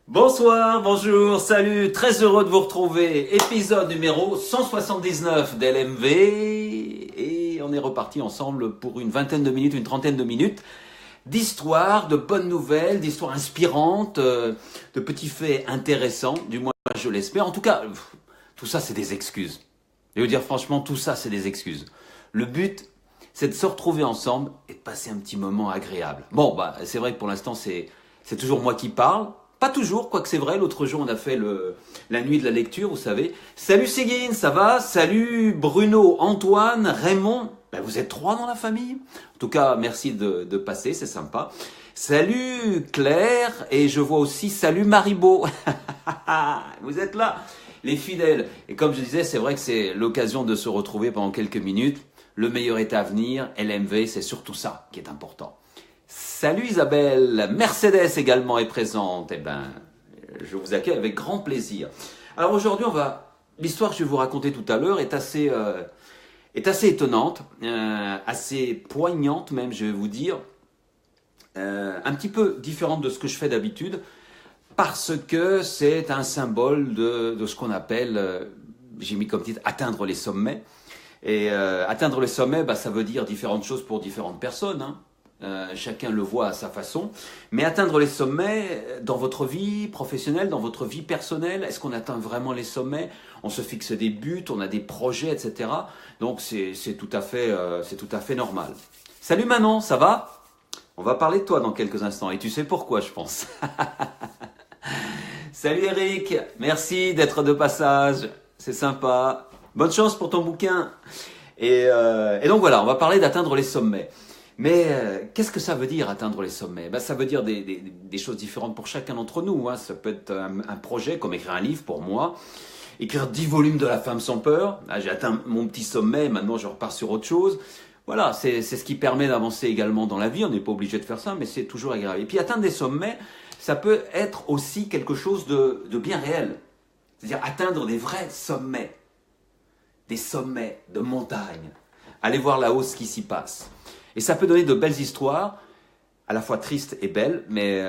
Bonsoir, bonjour, salut, très heureux de vous retrouver. Épisode numéro 179 d'LMV. Et on est reparti ensemble pour une vingtaine de minutes, une trentaine de minutes d'histoires, de bonnes nouvelles, d'histoires inspirantes, de petits faits intéressants, du moins je l'espère. En tout cas, tout ça c'est des excuses. Je veux dire franchement, tout ça c'est des excuses. Le but, c'est de se retrouver ensemble et de passer un petit moment agréable. Bon, c'est vrai que pour l'instant c'est toujours moi qui parle. Pas toujours, quoique c'est vrai, l'autre jour on a fait la nuit de la lecture, vous savez. Salut Séguine, ça va? Salut Bruno, Antoine, Raymond. Vous êtes trois dans la famille. En tout cas, merci de passer, c'est sympa. Salut Claire, et je vois aussi salut Maribo. Vous êtes là, les fidèles. Et comme je disais, c'est vrai que c'est l'occasion de se retrouver pendant quelques minutes. Le meilleur est à venir, LMV, c'est surtout ça qui est important. Salut Isabelle, Mercedes également est présente. Je vous accueille avec grand plaisir. Alors aujourd'hui, l'histoire que je vais vous raconter tout à l'heure est assez étonnante, assez poignante même, je vais vous dire, un petit peu différente de ce que je fais d'habitude, parce que c'est un symbole de ce qu'on appelle, j'ai mis comme titre, atteindre les sommets. Et atteindre les sommets, ça veut dire différentes choses pour différentes personnes, hein. Chacun le voit à sa façon, mais atteindre les sommets dans votre vie professionnelle, dans votre vie personnelle, est-ce qu'on atteint vraiment les sommets? On se fixe des buts, on a des projets, etc. Donc c'est tout à fait normal. Salut Manon, ça va? On va parler de toi dans quelques instants, et tu sais pourquoi, je pense. Salut Eric, merci d'être de passage, c'est sympa. Bonne chance pour ton bouquin. Et donc voilà, on va parler d'atteindre les sommets. Mais qu'est-ce que ça veut dire atteindre les sommets? Ça veut dire des choses différentes pour chacun d'entre nous, hein. Ça peut être un projet, comme écrire un livre pour moi, écrire 10 volumes de La Femme sans peur. Là, j'ai atteint mon petit sommet, maintenant je repars sur autre chose. Voilà, c'est ce qui permet d'avancer également dans la vie. On n'est pas obligé de faire ça, mais c'est toujours agréable. Et puis atteindre des sommets, ça peut être aussi quelque chose de bien réel. C'est-à-dire atteindre des vrais sommets, des sommets de montagne. Aller voir là-haut ce qui s'y passe. Et ça peut donner de belles histoires, à la fois tristes et belles, mais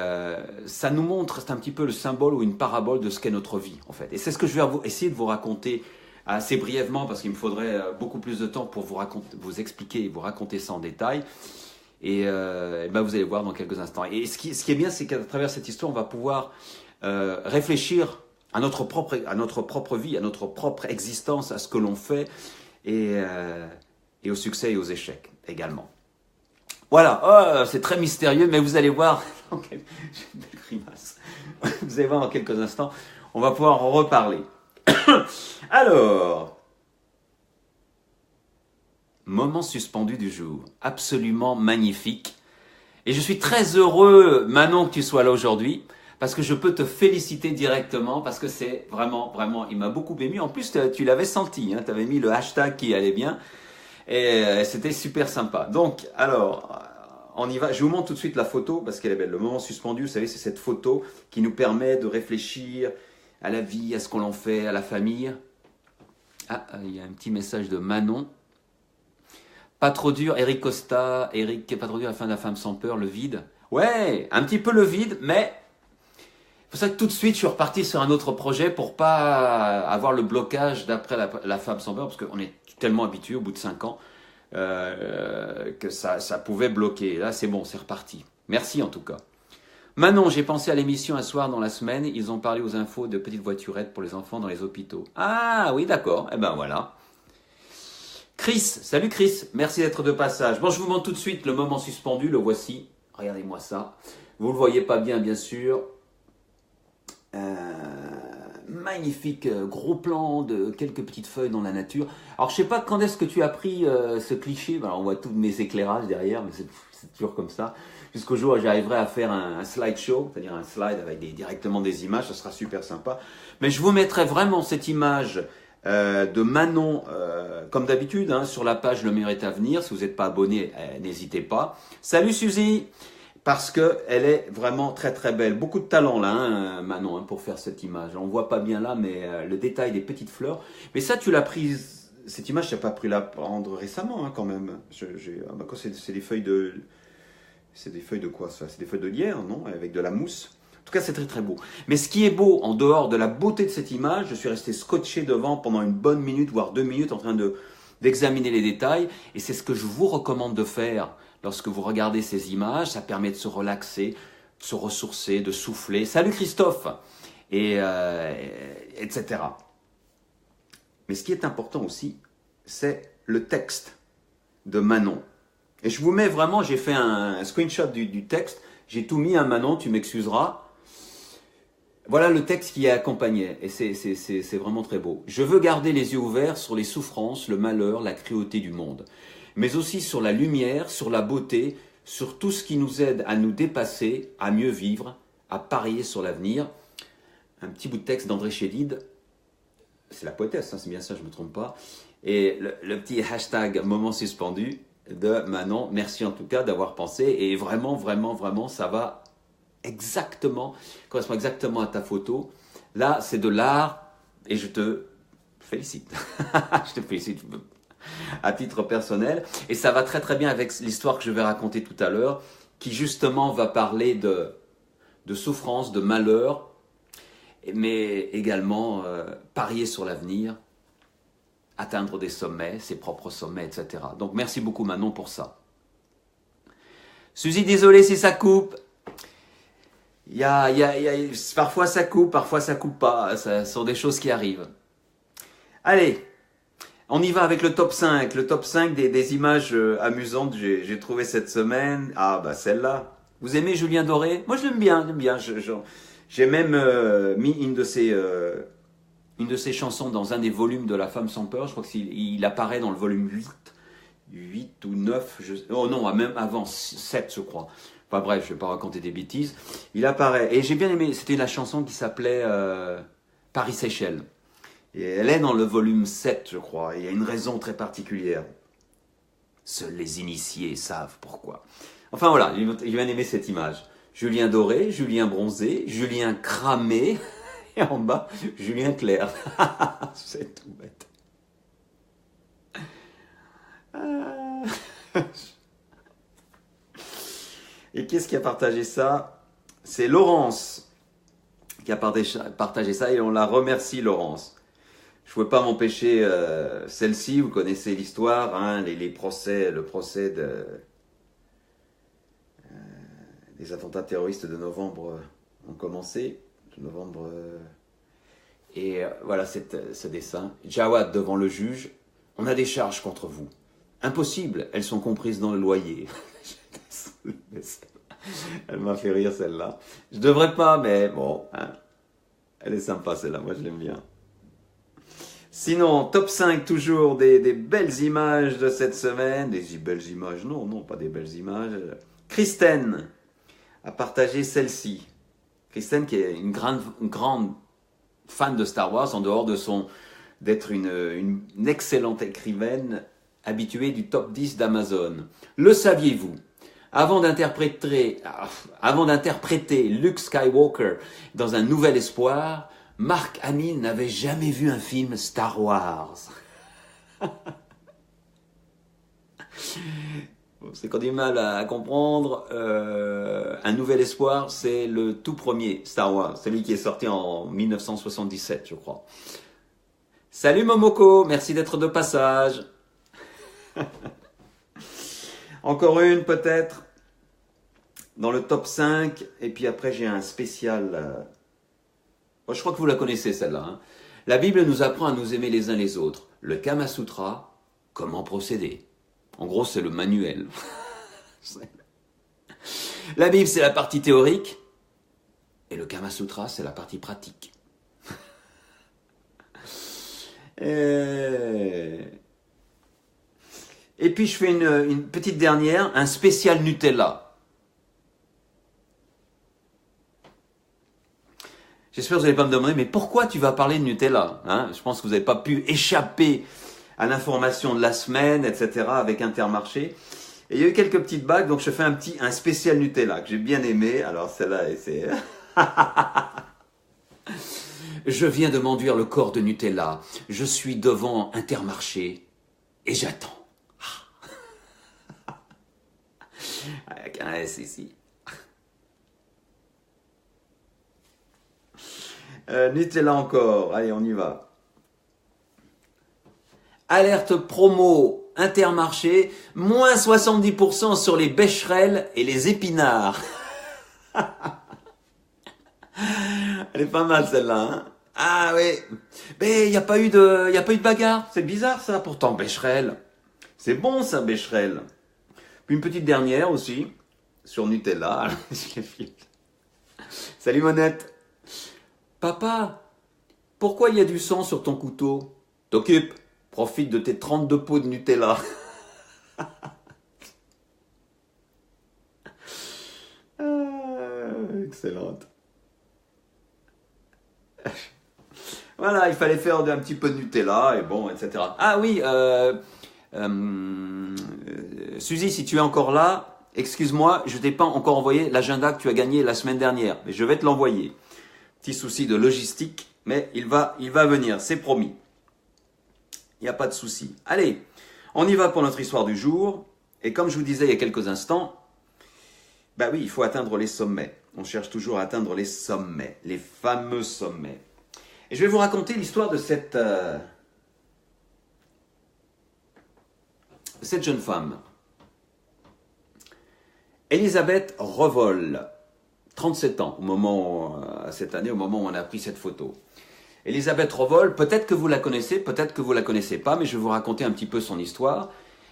ça nous montre, c'est un petit peu le symbole ou une parabole de ce qu'est notre vie, en fait. Et c'est ce que je vais essayer de vous raconter assez brièvement, parce qu'il me faudrait beaucoup plus de temps pour vous expliquer et vous raconter ça en détail. Et vous allez voir dans quelques instants. Et ce qui est bien, c'est qu'à travers cette histoire, on va pouvoir réfléchir à notre propre vie, à notre propre existence, à ce que l'on fait, et au succès et aux échecs également. Voilà, c'est très mystérieux, mais vous allez voir, j'ai une belle grimace. Vous allez voir dans quelques instants, on va pouvoir en reparler. Alors, moment suspendu du jour, absolument magnifique. Et je suis très heureux, Manon, que tu sois là aujourd'hui, parce que je peux te féliciter directement, parce que c'est vraiment, il m'a beaucoup ému. En plus, tu l'avais senti, hein, tu avais mis le hashtag qui allait bien. Et c'était super sympa. Donc, alors, on y va. Je vous montre tout de suite la photo parce qu'elle est belle. Le moment suspendu, vous savez, c'est cette photo qui nous permet de réfléchir à la vie, à ce qu'on en fait, à la famille. Ah, il y a un petit message de Manon. Pas trop dur, Eric Costa. Eric, pas trop dur, la fin de La Femme sans peur, le vide. Ouais, un petit peu le vide, mais c'est pour ça que tout de suite, je suis reparti sur un autre projet pour pas avoir le blocage d'après la Femme sans peur, parce qu'on est tellement habitué au bout de 5 ans que ça pouvait bloquer. Là, c'est bon, c'est reparti. Merci en tout cas. Manon, j'ai pensé à l'émission un soir dans la semaine. Ils ont parlé aux infos de petites voiturettes pour les enfants dans les hôpitaux. Ah oui, d'accord. Voilà. Chris, salut Chris. Merci d'être de passage. Bon, je vous montre tout de suite le moment suspendu. Le voici. Regardez-moi ça. Vous ne le voyez pas bien sûr. Magnifique gros plan de quelques petites feuilles dans la nature. Alors je sais pas quand est-ce que tu as pris ce cliché. Alors, on voit tous mes éclairages derrière, mais c'est toujours comme ça. Jusqu'au jour où j'arriverai à faire un slideshow, c'est-à-dire un slide avec directement des images, ça sera super sympa. Mais je vous mettrai vraiment cette image de Manon, comme d'habitude, hein, sur la page Le meilleur est à venir. Si vous n'êtes pas abonné, n'hésitez pas. Salut Suzy! Parce qu'elle est vraiment très très belle. Beaucoup de talent là, hein, Manon, hein, pour faire cette image. On ne voit pas bien là, mais le détail des petites fleurs. Mais ça, tu l'as prise, cette image, tu n'as pas pris la prendre récemment hein, quand même. C'est des feuilles C'est des feuilles de quoi ça? C'est des feuilles de lierre, non? Avec de la mousse. En tout cas, c'est très très beau. Mais ce qui est beau, en dehors de la beauté de cette image, je suis resté scotché devant pendant une bonne minute, voire 2 minutes, en train d'examiner les détails. Et c'est ce que je vous recommande de faire lorsque vous regardez ces images. Ça permet de se relaxer, de se ressourcer, de souffler. Salut Christophe! Etc. Mais ce qui est important aussi, c'est le texte de Manon. Et je vous mets vraiment, j'ai fait un screenshot du texte, j'ai tout mis à Manon, tu m'excuseras. Voilà le texte qui est accompagné, et c'est vraiment très beau. Je veux garder les yeux ouverts sur les souffrances, le malheur, la cruauté du monde, mais aussi sur la lumière, sur la beauté, sur tout ce qui nous aide à nous dépasser, à mieux vivre, à parier sur l'avenir. Un petit bout de texte d'André Chédid, c'est la poétesse, hein, c'est bien ça, je ne me trompe pas. Et le petit hashtag moment suspendu de Manon, merci en tout cas d'avoir pensé, et vraiment, vraiment, vraiment, ça va exactement, correspond exactement à ta photo. Là, c'est de l'art, et je te félicite. Je te félicite à titre personnel, et ça va très très bien avec l'histoire que je vais raconter tout à l'heure, qui justement va parler de souffrance, de malheur, mais également parier sur l'avenir, atteindre des sommets, ses propres sommets, etc. Donc merci beaucoup Manon pour ça. Suzy, désolé si ça coupe. Parfois ça coupe pas. Ce sont des choses qui arrivent. Allez, on y va avec le top 5. Le top 5 des images amusantes que j'ai trouvé cette semaine. Ah bah celle-là. Vous aimez Julien Doré? Moi je l'aime bien, J'ai même mis une de ses chansons dans un des volumes de La Femme sans peur. Je crois qu'il apparaît dans le volume 8 ou 9. Oh non, même avant, 7 je crois. Enfin bref, je ne vais pas raconter des bêtises. Il apparaît. Et j'ai bien aimé, c'était la chanson qui s'appelait Paris-Seychelles. Et elle est dans le volume 7 je crois. Et il y a une raison très particulière. Seuls les initiés savent pourquoi. Enfin voilà, j'ai bien aimé cette image. Julien Doré, Julien Bronzé, Julien Cramé, et en bas, Julien Clair. C'est tout bête. Et qu'est-ce qui a partagé ça? C'est Laurence qui a partagé ça, et on la remercie Laurence. Je ne pouvais pas m'empêcher celle-ci, vous connaissez l'histoire, hein, le procès les attentats terroristes de novembre ont commencé. Voilà ce dessin. Jawad devant le juge. On a des charges contre vous. Impossible, elles sont comprises dans le loyer. Elle m'a fait rire celle-là. Je devrais pas, mais bon. Hein. Elle est sympa celle-là, moi je l'aime bien. Sinon, top 5 toujours des belles images de cette semaine. Des belles images, non, pas des belles images. Christine a partagé celle-ci. Christine qui est une grande fan de Star Wars, en dehors d'être une excellente écrivaine habituée du top 10 d'Amazon. Le saviez-vous? Avant d'interpréter Luke Skywalker dans Un Nouvel Espoir, Mark Hamill n'avait jamais vu un film Star Wars. C'est qu'on a du mal à comprendre. Un Nouvel Espoir, c'est le tout premier Star Wars, celui qui est sorti en 1977, je crois. Salut Momoko, merci d'être de passage. Encore une peut-être, dans le top 5, et puis après j'ai un spécial. Je crois que vous la connaissez celle-là. Hein. La Bible nous apprend à nous aimer les uns les autres. Le Kama Sutra, comment procéder? En gros, c'est le manuel. La Bible, c'est la partie théorique. Et le Kama Sutra, c'est la partie pratique. Et puis, je fais une petite dernière, un spécial Nutella. J'espère que vous n'allez pas me demander, mais pourquoi tu vas parler de Nutella, hein? Je pense que vous n'avez pas pu échapper à l'information de la semaine, etc., avec Intermarché. Et il y a eu quelques petites bagues, donc je fais un spécial Nutella que j'ai bien aimé. Alors celle-là, c'est... Je viens de m'enduire le corps de Nutella. Je suis devant Intermarché et j'attends. Avec un S ici. Nutella encore. Allez, on y va. Alerte promo Intermarché, moins 70% sur les bécherelles et les épinards. Elle est pas mal celle-là, hein? Ah oui. Mais il n'y a pas eu de bagarre. C'est bizarre ça, pourtant bécherelle. C'est bon ça, bécherelle. Puis une petite dernière aussi, sur Nutella. Salut Monette. Papa, pourquoi il y a du sang sur ton couteau? T'occupe, profite de tes 32 pots de Nutella. Excellente. Voilà, il fallait faire un petit peu de Nutella et bon, etc. Ah oui, Suzy, si tu es encore là, excuse-moi, je t'ai pas encore envoyé l'agenda que tu as gagné la semaine dernière, mais je vais te l'envoyer. Petit souci de logistique, mais il va venir, c'est promis. Il n'y a pas de souci. Allez, on y va pour notre histoire du jour. Et comme je vous disais il y a quelques instants, bah oui, il faut atteindre les sommets. On cherche toujours à atteindre les sommets, les fameux sommets. Et je vais vous raconter l'histoire de cette jeune femme. Elisabeth Revol, 37 ans, cette année, au moment où on a pris cette photo. Elisabeth Revol, peut-être que vous la connaissez, peut-être que vous la connaissez pas, mais je vais vous raconter un petit peu son histoire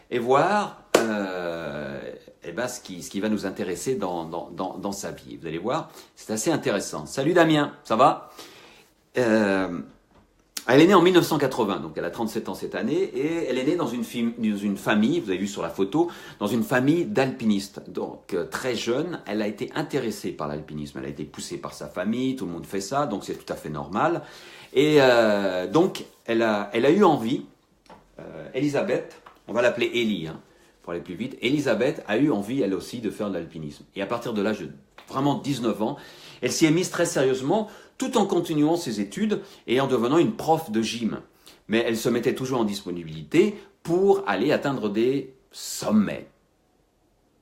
et voir ce qui va nous intéresser dans sa vie. Vous allez voir, c'est assez intéressant. Salut Damien, ça va? Elle est née en 1980, donc elle a 37 ans cette année, et elle est née dans une famille, vous avez vu sur la photo, dans une famille d'alpinistes. Donc très jeune, elle a été intéressée par l'alpinisme, elle a été poussée par sa famille, tout le monde fait ça, donc c'est tout à fait normal. Et donc elle a eu envie, Elisabeth, on va l'appeler Ellie, hein, pour aller plus vite, Elisabeth a eu envie elle aussi de faire de l'alpinisme. Et à partir de l'âge de vraiment 19 ans, elle s'y est mise très sérieusement, tout en continuant ses études et en devenant une prof de gym. Mais elle se mettait toujours en disponibilité pour aller atteindre des sommets.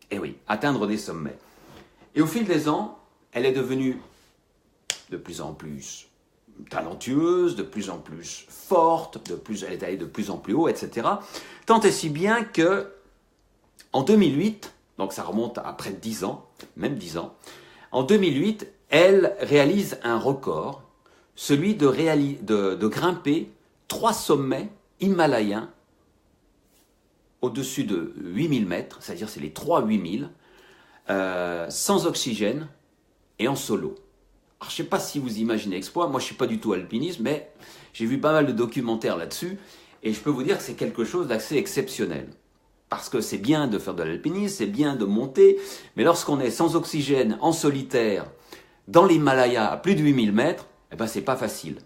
Et oui, atteindre des sommets. Et au fil des ans, elle est devenue de plus en plus talentueuse, de plus en plus forte, elle est allée de plus en plus haut, etc. Tant et si bien que, en 2008, donc ça remonte à près de 10 ans, même 10 ans, en 2008, elle réalise un record, celui de grimper 3 sommets himalayens au-dessus de 8000 mètres, c'est-à-dire c'est les 3 8000, sans oxygène et en solo. Alors, je ne sais pas si vous imaginez l'exploit, moi je ne suis pas du tout alpiniste, mais j'ai vu pas mal de documentaires là-dessus, et je peux vous dire que c'est quelque chose d'assez exceptionnel. Parce que c'est bien de faire de l'alpinisme, c'est bien de monter, mais lorsqu'on est sans oxygène, en solitaire, dans l'Himalaya, à plus de 8000 mètres, eh ben c'est pas facile.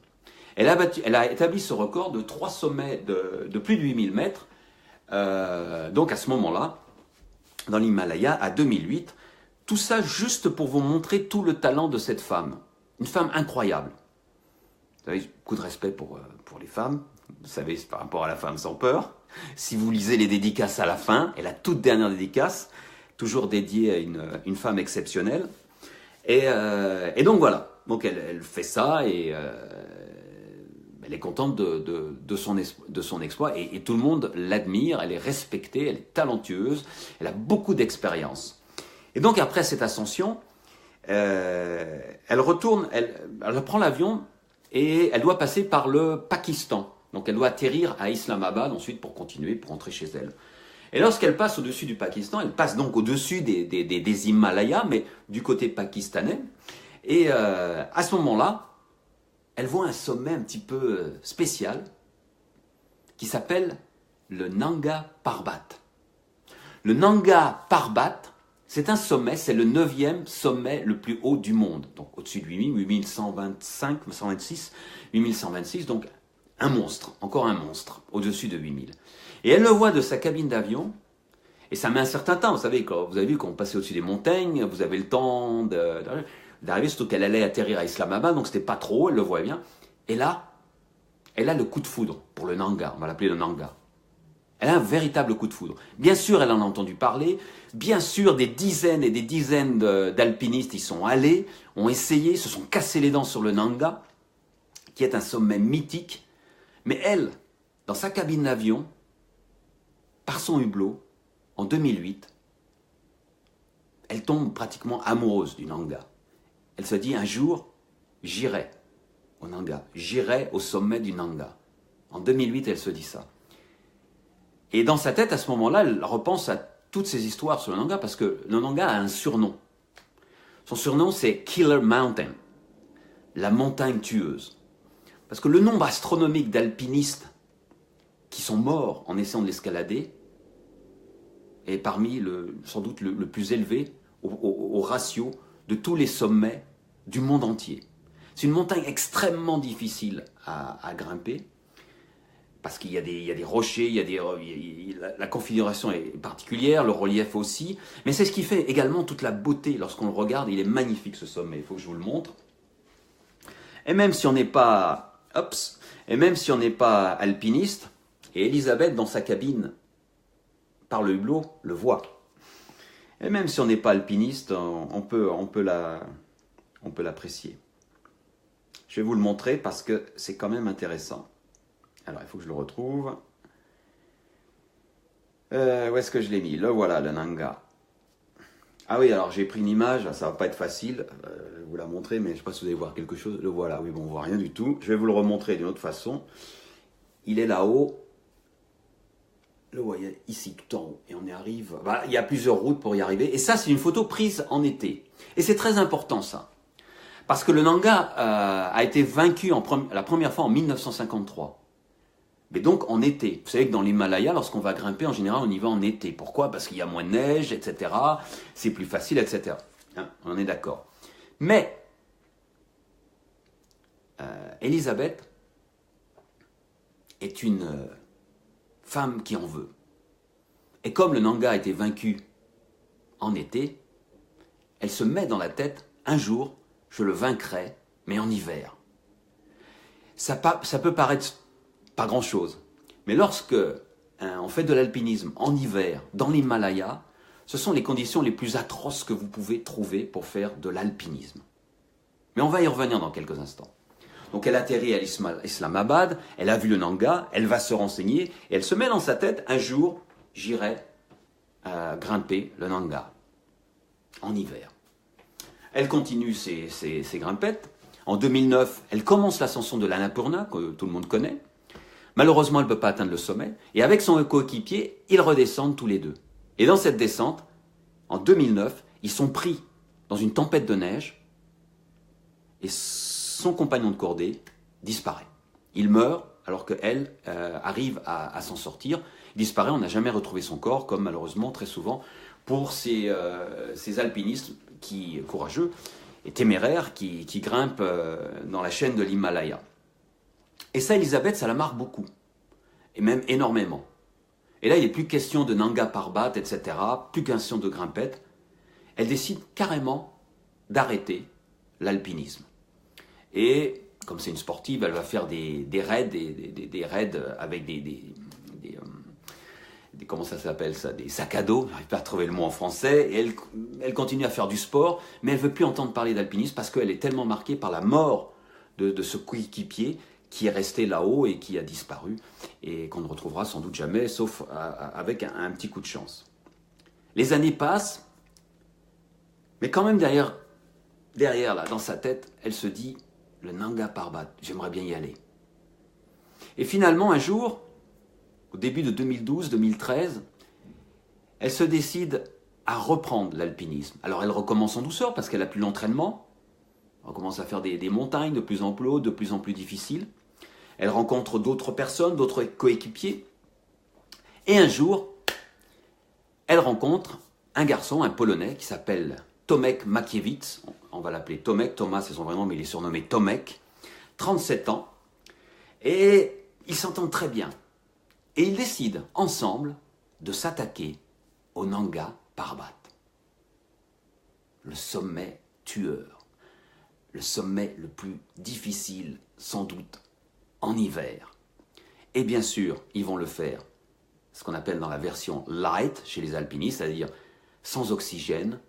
Elle a établi ce record de 3 sommets de plus de 8000 mètres, donc à ce moment-là, dans l'Himalaya, à 2008. Tout ça juste pour vous montrer tout le talent de cette femme. Une femme incroyable. Vous savez, beaucoup de respect pour les femmes. Vous savez, c'est par rapport à la femme sans peur. Si vous lisez les dédicaces à la fin, et la toute dernière dédicace, toujours dédiée à une femme exceptionnelle. Et donc voilà. Donc elle fait ça et elle est contente de son exploit et tout le monde l'admire, elle est respectée, elle est talentueuse, elle a beaucoup d'expérience. Et donc après cette ascension, elle retourne, elle prend l'avion et elle doit passer par le Pakistan. Donc elle doit atterrir à Islamabad ensuite pour continuer, pour rentrer chez elle. Et lorsqu'elle passe au-dessus du Pakistan, elle passe donc au-dessus des Himalayas, mais du côté pakistanais. Et à ce moment-là, elle voit un sommet un petit peu spécial qui s'appelle le Nanga Parbat. Le Nanga Parbat, c'est un sommet, c'est le 9e sommet le plus haut du monde. Donc au-dessus de 8000, 8125, 126, 8126, donc un monstre, encore un monstre, au-dessus de 8000. Et elle le voit de sa cabine d'avion, et ça met un certain temps, vous savez, quand vous avez vu qu'on passait au-dessus des montagnes, vous avez le temps d'arriver, surtout qu'elle allait atterrir à Islamabad, donc c'était pas trop, elle le voit bien. Et là, elle a le coup de foudre pour le Nanga, on va l'appeler le Nanga. Elle a un véritable coup de foudre. Bien sûr, elle en a entendu parler. Bien sûr, des dizaines et des dizaines d'alpinistes y sont allés, ont essayé, se sont cassés les dents sur le Nanga, qui est un sommet mythique. Mais elle, dans sa cabine d'avion, par son hublot, en 2008, elle tombe pratiquement amoureuse du Nanga. Elle se dit, un jour, j'irai au Nanga, j'irai au sommet du Nanga. En 2008, elle se dit ça. Et dans sa tête, à ce moment-là, elle repense à toutes ces histoires sur le Nanga, parce que le Nanga a un surnom. Son surnom, c'est Killer Mountain, la montagne tueuse. Parce que le nombre astronomique d'alpinistes qui sont morts en essayant de l'escalader est parmi, sans doute, le plus élevé au ratio de tous les sommets du monde entier. C'est une montagne extrêmement difficile à grimper, parce qu'il y a des rochers, la configuration est particulière, le relief aussi, mais c'est ce qui fait également toute la beauté lorsqu'on le regarde. Il est magnifique ce sommet, il faut que je vous le montre. Et même si on n'est pas, alpiniste, et Elisabeth dans sa cabine, par le hublot, le voit. Et même si on n'est pas alpiniste, on peut l'apprécier. Je vais vous le montrer parce que c'est quand même intéressant. Alors, il faut que je le retrouve. Où est-ce que je l'ai mis? Le voilà, le Nanga. Ah oui, alors j'ai pris une image, ça va pas être facile, je vais vous la montrer, mais je ne sais pas si vous allez voir quelque chose. Le voilà, oui, bon, on voit rien du tout. Je vais vous le remontrer d'une autre façon. Il est là-haut. Le voyez ici, tout en haut. Et on y arrive. Voilà, il y a plusieurs routes pour y arriver. Et ça, c'est une photo prise en été. Et c'est très important, ça. Parce que le Nanga a été vaincu la première fois en 1953. Mais donc en été. Vous savez que dans l'Himalaya, lorsqu'on va grimper, en général, on y va en été. Pourquoi? Parce qu'il y a moins de neige, etc. C'est plus facile, etc. Hein, on est d'accord. Mais, Elisabeth est une femme qui en veut. Et comme le Nanga a été vaincu en été, elle se met dans la tête, un jour, je le vaincrai, mais en hiver. Ça peut paraître pas grand-chose. Mais lorsque on fait de l'alpinisme en hiver, dans l'Himalaya, ce sont les conditions les plus atroces que vous pouvez trouver pour faire de l'alpinisme. Mais on va y revenir dans quelques instants. Donc elle atterrit à Islamabad, elle a vu le Nanga, elle va se renseigner, et elle se met dans sa tête, un jour, j'irai grimper le Nanga, en hiver. Elle continue ses grimpettes. En 2009, elle commence l'ascension de l'Annapurna, que tout le monde connaît. Malheureusement, elle ne peut pas atteindre le sommet. Et avec son coéquipier, ils redescendent tous les deux. Et dans cette descente, en 2009, ils sont pris dans une tempête de neige. Et son compagnon de cordée disparaît. Il meurt alors qu'elle arrive à s'en sortir. Il disparaît, on n'a jamais retrouvé son corps, comme malheureusement très souvent pour ces alpinistes courageux et téméraires qui grimpent dans la chaîne de l'Himalaya. Et ça, Elisabeth, ça la marque beaucoup, et même énormément. Et là, il n'est plus question de Nanga Parbat, etc., plus question de grimpette. Elle décide carrément d'arrêter l'alpinisme. Et comme c'est une sportive, elle va faire des raids, des raids avec comment ça s'appelle ça, des sacs à dos, je n'arrive pas à trouver le mot en français, et elle continue à faire du sport, mais elle ne veut plus entendre parler d'alpinisme parce qu'elle est tellement marquée par la mort de ce coéquipier qui est resté là-haut et qui a disparu, et qu'on ne retrouvera sans doute jamais, sauf avec un petit coup de chance. Les années passent, mais quand même derrière là, dans sa tête, elle se dit, le Nanga Parbat, j'aimerais bien y aller. Et finalement, un jour, au début de 2012-2013, elle se décide à reprendre l'alpinisme. Alors elle recommence en douceur parce qu'elle n'a plus l'entraînement. Elle commence à faire des montagnes de plus en plus hautes, de plus en plus difficiles. Elle rencontre d'autres personnes, d'autres coéquipiers. Et un jour, elle rencontre un garçon, un Polonais, qui s'appelle Tomek Makiewicz. On va l'appeler Tomek. Thomas, c'est son vrai nom, mais il est surnommé Tomek. 37 ans. Et ils s'entendent très bien. Et ils décident ensemble de s'attaquer au Nanga Parbat. Le sommet tueur. Le sommet le plus difficile, sans doute, en hiver. Et bien sûr, ils vont le faire ce qu'on appelle dans la version light chez les alpinistes, c'est-à-dire sans oxygène,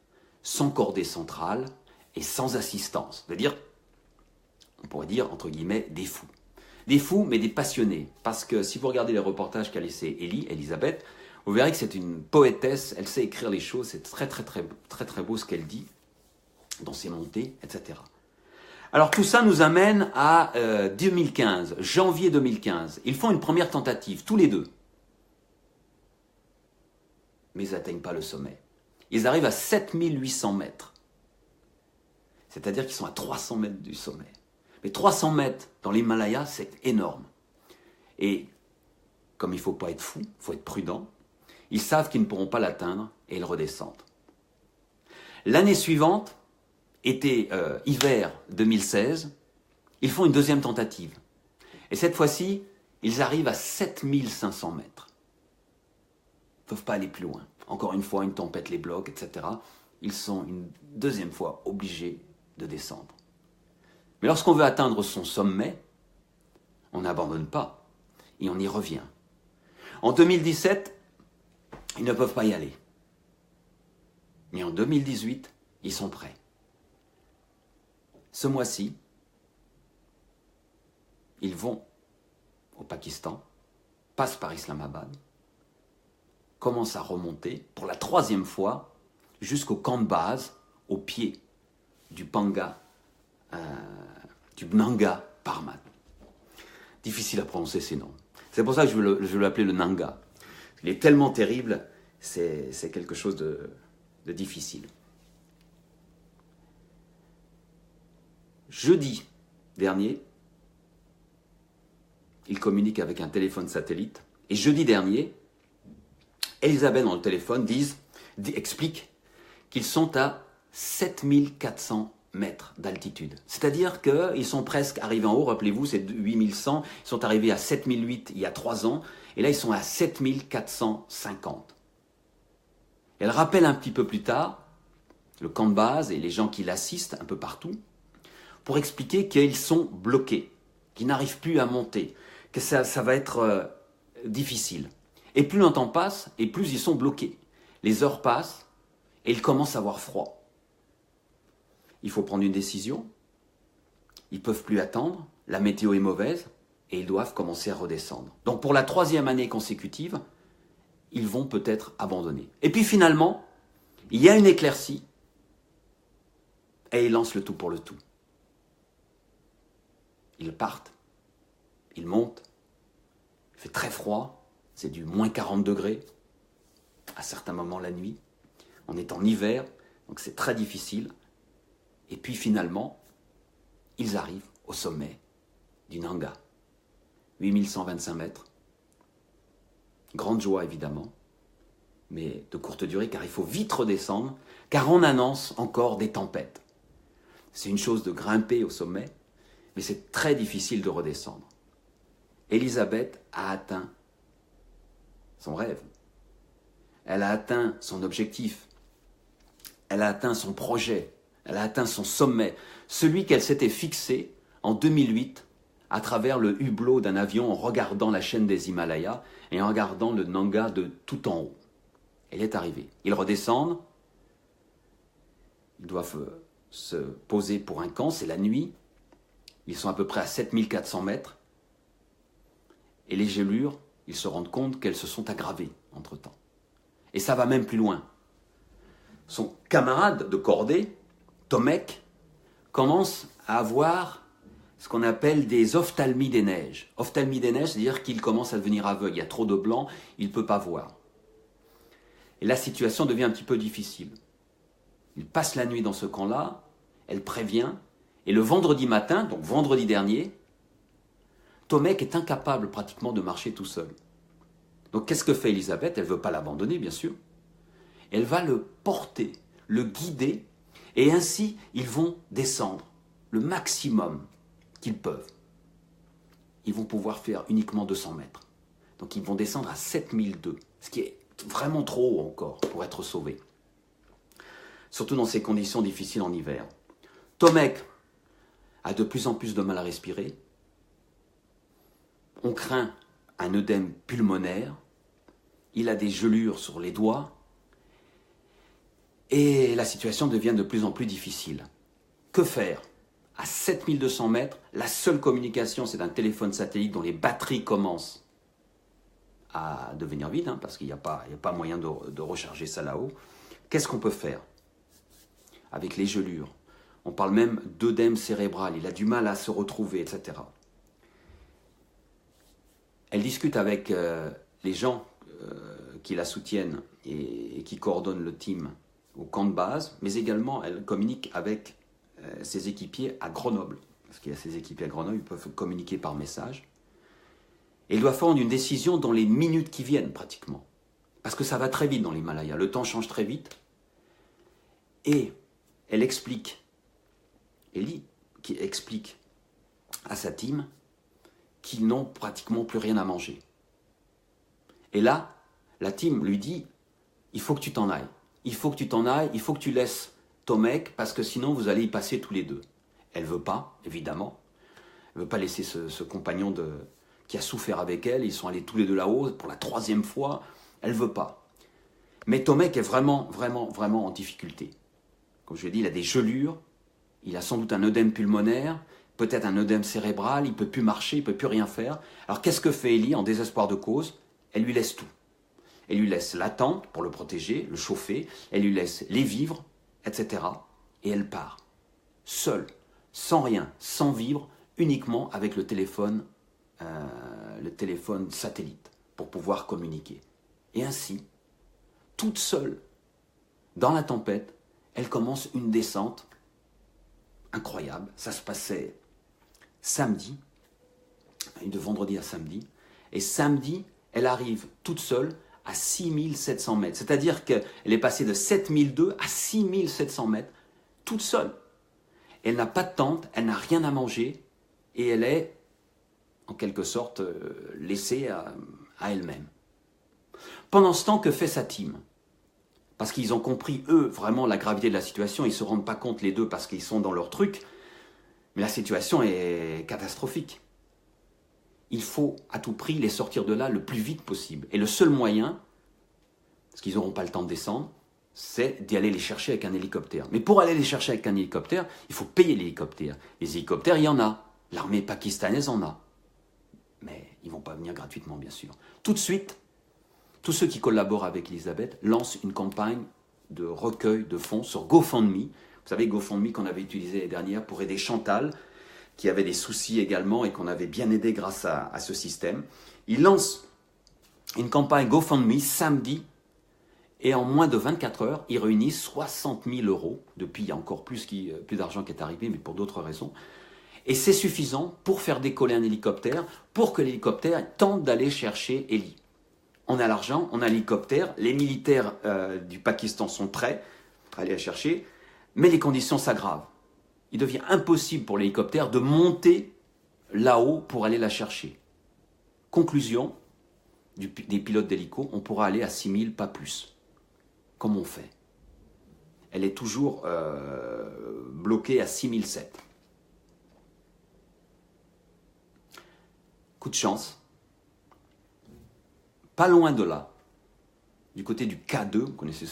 sans cordée centrale et sans assistance. C'est-à-dire, on pourrait dire, entre guillemets, des fous. Des fous, mais des passionnés. Parce que si vous regardez les reportages qu'a laissé Elisabeth, vous verrez que c'est une poétesse, elle sait écrire les choses, c'est très très très très très beau ce qu'elle dit dans ses montées, etc. Alors tout ça nous amène à 2015, janvier 2015. Ils font une première tentative, tous les deux. Mais ils n'atteignent pas le sommet. Ils arrivent à 7800 mètres. C'est-à-dire qu'ils sont à 300 mètres du sommet. Mais 300 mètres dans l'Himalaya, c'est énorme. Et comme il ne faut pas être fou, il faut être prudent, ils savent qu'ils ne pourront pas l'atteindre et ils redescendent. L'année suivante, hiver 2016, ils font une deuxième tentative. Et cette fois-ci, ils arrivent à 7500 mètres. Ils ne peuvent pas aller plus loin. Encore une fois, une tempête les bloque, etc. Ils sont une deuxième fois obligés de descendre. Mais lorsqu'on veut atteindre son sommet, on n'abandonne pas et on y revient. En 2017, ils ne peuvent pas y aller. Mais en 2018, ils sont prêts. Ce mois-ci, ils vont au Pakistan, passent par Islamabad, commencent à remonter pour la troisième fois jusqu'au camp de base, au pied du Nanga Parbat. Difficile à prononcer ces noms. C'est pour ça que je veux l'appeler le Nanga. Il est tellement terrible, c'est quelque chose de difficile. Jeudi dernier, il communique avec un téléphone satellite. Et jeudi dernier, Elisabeth dans le téléphone explique qu'ils sont à 7400 mètres d'altitude. C'est-à-dire qu'ils sont presque arrivés en haut, rappelez-vous, c'est 8100, ils sont arrivés à 7008 il y a 3 ans, et là ils sont à 7450. Elle rappelle un petit peu plus tard le camp de base et les gens qui l'assistent un peu partout, pour expliquer qu'ils sont bloqués, qu'ils n'arrivent plus à monter, que ça va être difficile. Et plus le temps passe, et plus ils sont bloqués. Les heures passent, et ils commencent à avoir froid. Il faut prendre une décision, ils ne peuvent plus attendre, la météo est mauvaise, et ils doivent commencer à redescendre. Donc pour la 3e année consécutive, ils vont peut-être abandonner. Et puis finalement, il y a une éclaircie, et ils lancent le tout pour le tout. Ils partent, ils montent, il fait très froid, c'est du moins 40 degrés, à certains moments la nuit, on est en hiver, donc c'est très difficile. Et puis finalement, ils arrivent au sommet du Nanga, 8125 mètres. Grande joie évidemment, mais de courte durée car il faut vite redescendre, car on annonce encore des tempêtes. C'est une chose de grimper au sommet, mais c'est très difficile de redescendre. Elisabeth a atteint son rêve. Elle a atteint son objectif. Elle a atteint son projet. Elle a atteint son sommet. Celui qu'elle s'était fixé en 2008 à travers le hublot d'un avion en regardant la chaîne des Himalayas et en regardant le Nanga de tout en haut. Elle est arrivée. Ils redescendent. Ils doivent se poser pour un camp. C'est la nuit. Ils sont à peu près à 7400 mètres. Et les gelures, ils se rendent compte qu'elles se sont aggravées entre-temps. Et ça va même plus loin. Son camarade de cordée, Tomek, commence à avoir ce qu'on appelle des ophtalmies des neiges. Ophtalmies des neiges, c'est-à-dire qu'il commence à devenir aveugle. Il y a trop de blanc, il ne peut pas voir. Et la situation devient un petit peu difficile. Il passe la nuit dans ce camp-là, elle prévient, et le vendredi matin, donc vendredi dernier, Tomek est incapable pratiquement de marcher tout seul. Donc qu'est-ce que fait Elisabeth? Elle ne veut pas l'abandonner, bien sûr. Elle va le porter, le guider, et ainsi ils vont descendre le maximum qu'ils peuvent. Ils vont pouvoir faire uniquement 200 mètres. Donc ils vont descendre à 7002, ce qui est vraiment trop haut encore pour être sauvés. Surtout dans ces conditions difficiles en hiver. Tomek a de plus en plus de mal à respirer. On craint un œdème pulmonaire. il a des gelures sur les doigts, et la situation devient de plus en plus difficile. Que faire? À 7200 mètres, la seule communication, c'est un téléphone satellite dont les batteries commencent à devenir vides, hein, parce qu'il n'y a pas moyen de recharger ça là-haut. Qu'est-ce qu'on peut faire avec les gelures? On parle même d'œdème cérébral, il a du mal à se retrouver, etc. Elle discute avec les gens qui la soutiennent et qui coordonnent le team au camp de base, mais également elle communique avec ses équipiers à Grenoble, parce qu'il y a ses équipiers à Grenoble, ils peuvent communiquer par message. Et il doit prendre une décision dans les minutes qui viennent, pratiquement. Parce que ça va très vite dans l'Himalaya, le temps change très vite. Et elle explique, Ellie, qui explique à sa team qu'ils n'ont pratiquement plus rien à manger. Et là, la team lui dit, il faut que tu t'en ailles. Il faut que tu t'en ailles, il faut que tu laisses Tomek, parce que sinon vous allez y passer tous les deux. Elle ne veut pas, évidemment. Elle ne veut pas laisser ce compagnon qui a souffert avec elle. Ils sont allés tous les deux là-haut pour la 3e fois. Elle ne veut pas. Mais Tomek est vraiment en difficulté. Comme je l'ai dit, il a des gelures. Il a sans doute un œdème pulmonaire, peut-être un œdème cérébral. Il ne peut plus marcher, il ne peut plus rien faire. Alors qu'est-ce que fait Ellie en désespoir de cause? Elle lui laisse tout. Elle lui laisse la tente pour le protéger, le chauffer. Elle lui laisse les vivres, etc. Et elle part, seule, sans rien, sans vivre, uniquement avec le téléphone satellite, pour pouvoir communiquer. Et ainsi, toute seule, dans la tempête, elle commence une descente incroyable. Ça se passait samedi, de vendredi à samedi, et samedi, elle arrive toute seule à 6700 mètres. C'est-à-dire qu'elle est passée de 7002 à 6700 mètres, toute seule. Elle n'a pas de tente, elle n'a rien à manger, et elle est, en quelque sorte, laissée à elle-même. Pendant ce temps, que fait sa team? Parce qu'ils ont compris, eux, vraiment la gravité de la situation, ils ne se rendent pas compte les deux parce qu'ils sont dans leur truc, mais la situation est catastrophique. Il faut à tout prix les sortir de là le plus vite possible. Et le seul moyen, parce qu'ils n'auront pas le temps de descendre, c'est d'y aller les chercher avec un hélicoptère. Mais pour aller les chercher avec un hélicoptère, il faut payer l'hélicoptère. Les hélicoptères, il y en a. L'armée pakistanaise en a. Mais ils ne vont pas venir gratuitement, bien sûr. Tout de suite, tous ceux qui collaborent avec Elisabeth lancent une campagne de recueil de fonds sur GoFundMe. Vous savez, GoFundMe qu'on avait utilisé l'année dernière pour aider Chantal, qui avait des soucis également et qu'on avait bien aidé grâce à ce système. Ils lancent une campagne GoFundMe samedi et en moins de 24 heures, ils réunissent 60 000 €. Depuis, il y a encore plus d'argent qui est arrivé, mais pour d'autres raisons. Et c'est suffisant pour faire décoller un hélicoptère, pour que l'hélicoptère tente d'aller chercher Ellie. On a l'argent, on a l'hélicoptère, les militaires du Pakistan sont prêts à aller la chercher, mais les conditions s'aggravent. Il devient impossible pour l'hélicoptère de monter là-haut pour aller la chercher. Conclusion, des pilotes d'hélico, on pourra aller à 6000, pas plus. Comment on fait? Elle est toujours bloquée à 6007. Coup de chance. Pas loin de là, du côté du K2, vous connaissez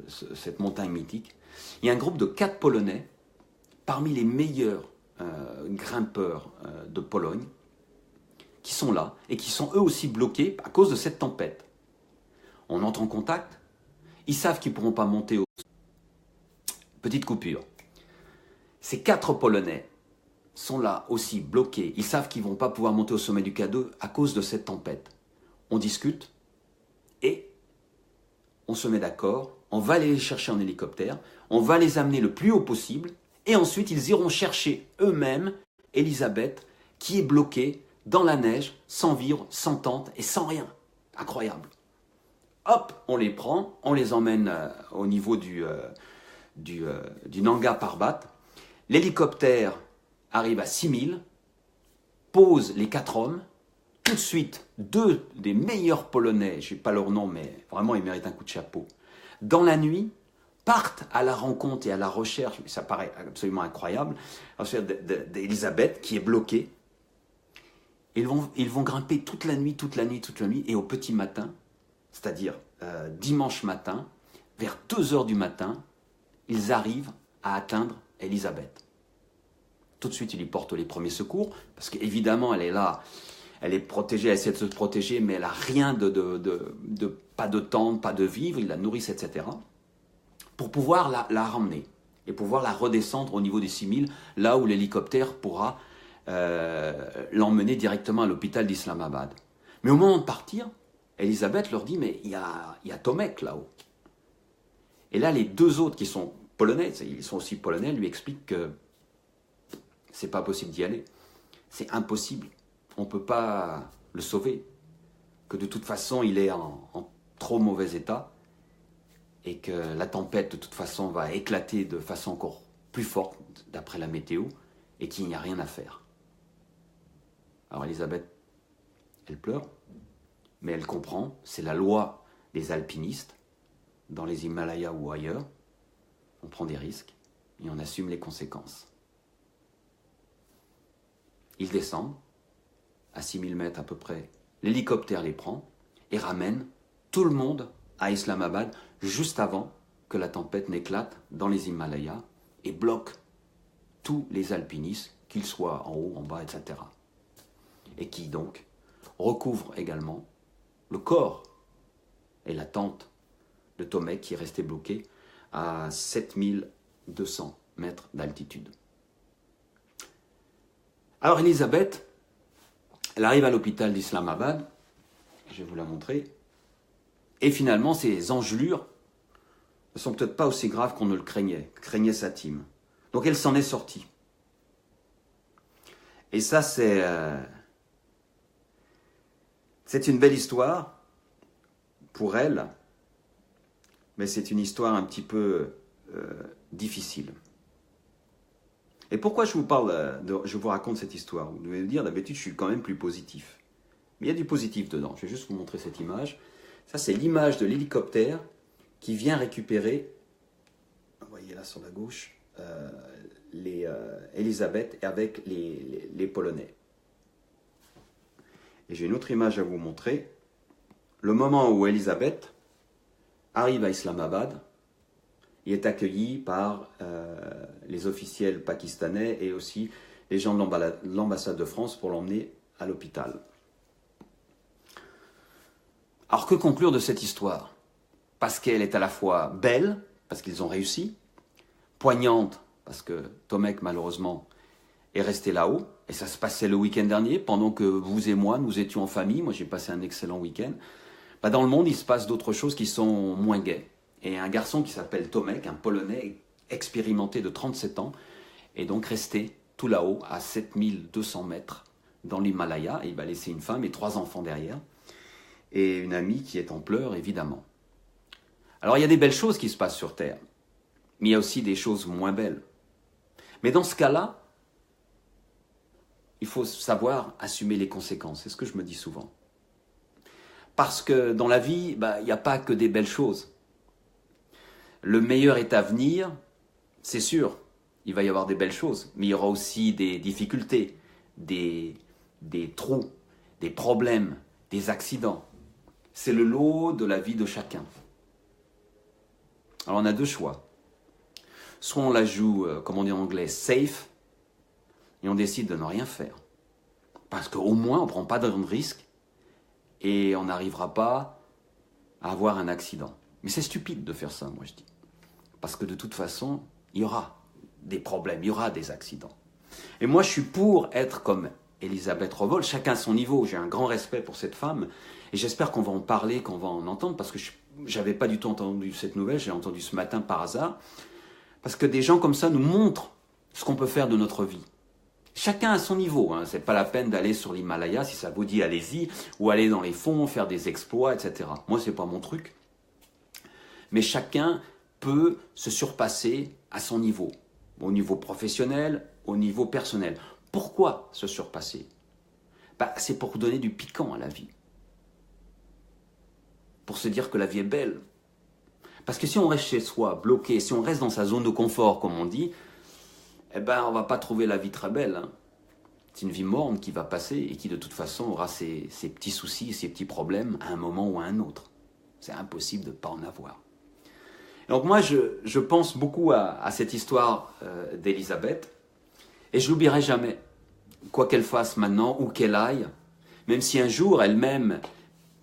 cette montagne mythique, il y a un groupe de 4 Polonais, parmi les meilleurs grimpeurs de Pologne, qui sont là et qui sont eux aussi bloqués à cause de cette tempête. On entre en contact, ils savent qu'ils ne pourront pas monter au... Petite coupure. Ces 4 Polonais sont là aussi bloqués, ils savent qu'ils ne vont pas pouvoir monter au sommet du K2 à cause de cette tempête. On discute et on se met d'accord, on va aller les chercher en hélicoptère, on va les amener le plus haut possible et ensuite ils iront chercher eux-mêmes Elisabeth qui est bloquée dans la neige, sans vivre, sans tente et sans rien. Incroyable. Hop, on les prend, on les emmène au niveau du Nanga Parbat. L'hélicoptère arrive à 6000, pose les 4 hommes. Tout de suite, 2 des meilleurs Polonais, je ne sais pas leur nom, mais vraiment ils méritent un coup de chapeau, dans la nuit, partent à la rencontre et à la recherche, ça paraît absolument incroyable, d'Elisabeth qui est bloquée. Ils vont grimper toute la nuit, et au petit matin, c'est-à-dire dimanche matin, vers 2 heures du matin, ils arrivent à atteindre Élisabeth. Tout de suite, il lui porte les premiers secours, parce qu'évidemment, elle est là, elle est protégée, elle essaie de se protéger, mais elle n'a rien pas de tente, pas de vivres, ils la nourrissent, etc. Pour pouvoir la ramener et pouvoir la redescendre au niveau des 6000, là où l'hélicoptère pourra l'emmener directement à l'hôpital d'Islamabad. Mais au moment de partir, Élisabeth leur dit, mais il y a Tomek là-haut. Et là, les 2 autres qui sont polonais, ils sont aussi polonais, lui expliquent que c'est pas possible d'y aller. C'est impossible. On ne peut pas le sauver. Que de toute façon, il est en trop mauvais état. Et que la tempête, de toute façon, va éclater de façon encore plus forte, d'après la météo, et qu'il n'y a rien à faire. Alors Elisabeth, elle pleure, mais elle comprend, c'est la loi des alpinistes, dans les Himalayas ou ailleurs. On prend des risques et on assume les conséquences. Ils descendent, à 6000 mètres à peu près, l'hélicoptère les prend et ramène tout le monde à Islamabad juste avant que la tempête n'éclate dans les Himalayas et bloque tous les alpinistes, qu'ils soient en haut, en bas, etc. Et qui donc recouvre également le corps et la tente de Tomek qui est resté bloqué à 7200 mètres d'altitude. Alors Elisabeth, elle arrive à l'hôpital d'Islamabad, je vais vous la montrer, et finalement ces engelures ne sont peut-être pas aussi graves qu'on ne le craignait sa team. Donc elle s'en est sortie. Et ça c'est une belle histoire pour elle, mais c'est une histoire un petit peu difficile. Et pourquoi je vous raconte cette histoire? Vous devez me dire, d'habitude, je suis quand même plus positif. Mais il y a du positif dedans. Je vais juste vous montrer cette image. Ça, c'est l'image de l'hélicoptère qui vient récupérer, vous voyez là sur la gauche, Elisabeth avec les Polonais. Et j'ai une autre image à vous montrer. Le moment où Elisabeth arrive à Islamabad, il est accueilli par les officiels pakistanais et aussi les gens de l'ambassade de France pour l'emmener à l'hôpital. Alors que conclure de cette histoire? Parce qu'elle est à la fois belle, parce qu'ils ont réussi, poignante, parce que Tomek malheureusement est resté là-haut, et ça se passait le week-end dernier, pendant que vous et moi, nous étions en famille, moi j'ai passé un excellent week-end. Dans le monde, il se passe d'autres choses qui sont moins gaies. Et un garçon qui s'appelle Tomek, un Polonais expérimenté de 37 ans, est donc resté tout là-haut, à 7200 mètres, dans l'Himalaya. Il va laisser une femme et 3 enfants derrière. Et une amie qui est en pleurs, évidemment. Alors, il y a des belles choses qui se passent sur Terre. Mais il y a aussi des choses moins belles. Mais dans ce cas-là, il faut savoir assumer les conséquences. C'est ce que je me dis souvent. Parce que dans la vie, il n'y a pas que des belles choses. Le meilleur est à venir, c'est sûr, il va y avoir des belles choses, mais il y aura aussi des difficultés, des trous, des problèmes, des accidents. C'est le lot de la vie de chacun. Alors on a 2 choix. Soit on la joue, comme on dit en anglais, safe, et on décide de ne rien faire. Parce qu'au moins on ne prend pas de risque, et on n'arrivera pas à avoir un accident. Mais c'est stupide de faire ça, moi je dis. Parce que de toute façon, il y aura des problèmes, il y aura des accidents. Et moi je suis pour être comme Elisabeth Revol, chacun à son niveau. J'ai un grand respect pour cette femme, et j'espère qu'on va en parler, qu'on va en entendre, parce que je n'avais pas du tout entendu cette nouvelle, j'ai entendu ce matin par hasard, parce que des gens comme ça nous montrent ce qu'on peut faire de notre vie. Chacun à son niveau, hein. C'est pas la peine d'aller sur l'Himalaya, si ça vous dit, allez-y, ou aller dans les fonds, faire des exploits, etc. Moi, c'est pas mon truc. Mais chacun peut se surpasser à son niveau, au niveau professionnel, au niveau personnel. Pourquoi se surpasser? C'est pour donner du piquant à la vie. Pour se dire que la vie est belle. Parce que si on reste chez soi, bloqué, si on reste dans sa zone de confort, comme on dit, on ne va pas trouver la vie très belle. Hein. C'est une vie morne qui va passer et qui de toute façon aura ses petits soucis, ses petits problèmes à un moment ou à un autre. C'est impossible de ne pas en avoir. Donc moi, je pense beaucoup à cette histoire d'Élisabeth, et je l'oublierai jamais, quoi qu'elle fasse maintenant, où qu'elle aille, même si un jour elle-même,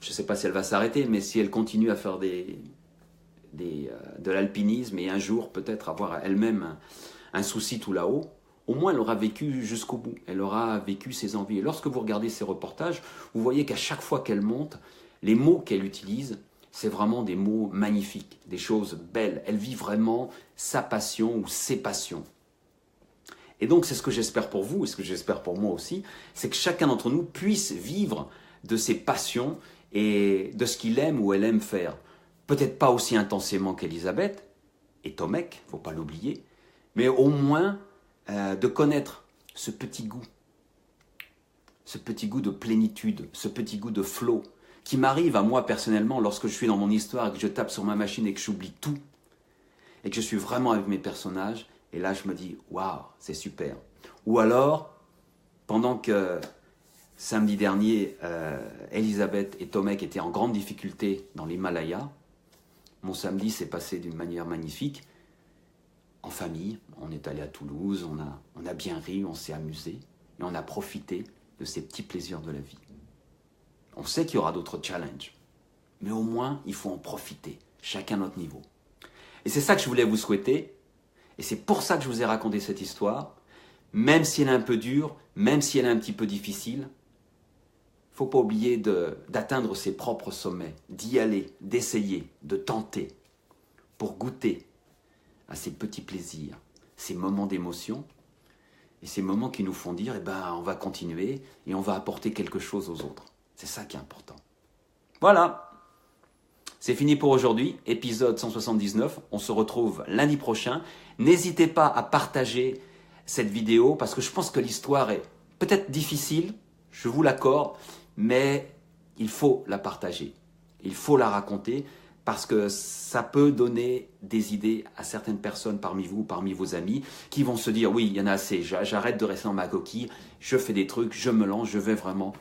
je ne sais pas si elle va s'arrêter, mais si elle continue à faire de l'alpinisme et un jour peut-être avoir elle-même un souci tout là-haut, au moins elle aura vécu jusqu'au bout, elle aura vécu ses envies. Et lorsque vous regardez ces reportages, vous voyez qu'à chaque fois qu'elle monte, les mots qu'elle utilise, c'est vraiment des mots magnifiques, des choses belles. Elle vit vraiment sa passion ou ses passions. Et donc c'est ce que j'espère pour vous et ce que j'espère pour moi aussi, c'est que chacun d'entre nous puisse vivre de ses passions et de ce qu'il aime ou elle aime faire. Peut-être pas aussi intensément qu'Élisabeth et Tomek, il ne faut pas l'oublier, mais au moins de connaître ce petit goût de plénitude, ce petit goût de flow, qui m'arrive à moi personnellement lorsque je suis dans mon histoire et que je tape sur ma machine et que j'oublie tout, et que je suis vraiment avec mes personnages, et là je me dis, waouh, c'est super. Ou alors, pendant que samedi dernier, Élisabeth et Tomek étaient en grande difficulté dans l'Himalaya, mon samedi s'est passé d'une manière magnifique, en famille. On est allé à Toulouse, on a bien ri, on s'est amusé, et on a profité de ces petits plaisirs de la vie. On sait qu'il y aura d'autres challenges, mais au moins, il faut en profiter, chacun à notre niveau. Et c'est ça que je voulais vous souhaiter, et c'est pour ça que je vous ai raconté cette histoire, même si elle est un peu dure, même si elle est un petit peu difficile. Il ne faut pas oublier d'atteindre ses propres sommets, d'y aller, d'essayer, de tenter, pour goûter à ces petits plaisirs, ces moments d'émotion, et ces moments qui nous font dire, on va continuer, et on va apporter quelque chose aux autres. C'est ça qui est important. Voilà, c'est fini pour aujourd'hui, épisode 179. On se retrouve lundi prochain. N'hésitez pas à partager cette vidéo parce que je pense que l'histoire est peut-être difficile, je vous l'accorde, mais il faut la partager. Il faut la raconter parce que ça peut donner des idées à certaines personnes parmi vous, parmi vos amis, qui vont se dire, oui, il y en a assez, j'arrête de rester dans ma coquille, je fais des trucs, je me lance, je vais vraiment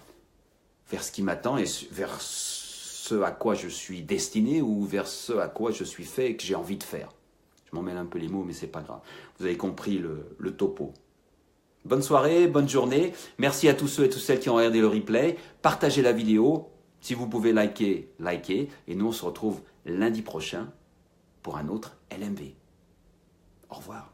vers ce qui m'attend et vers ce à quoi je suis destiné ou vers ce à quoi je suis fait et que j'ai envie de faire. Je m'en mêle un peu les mots, mais c'est pas grave. Vous avez compris le topo. Bonne soirée, bonne journée. Merci à tous ceux et toutes celles qui ont regardé le replay. Partagez la vidéo. Si vous pouvez liker, likez. Et nous, on se retrouve lundi prochain pour un autre LMV. Au revoir.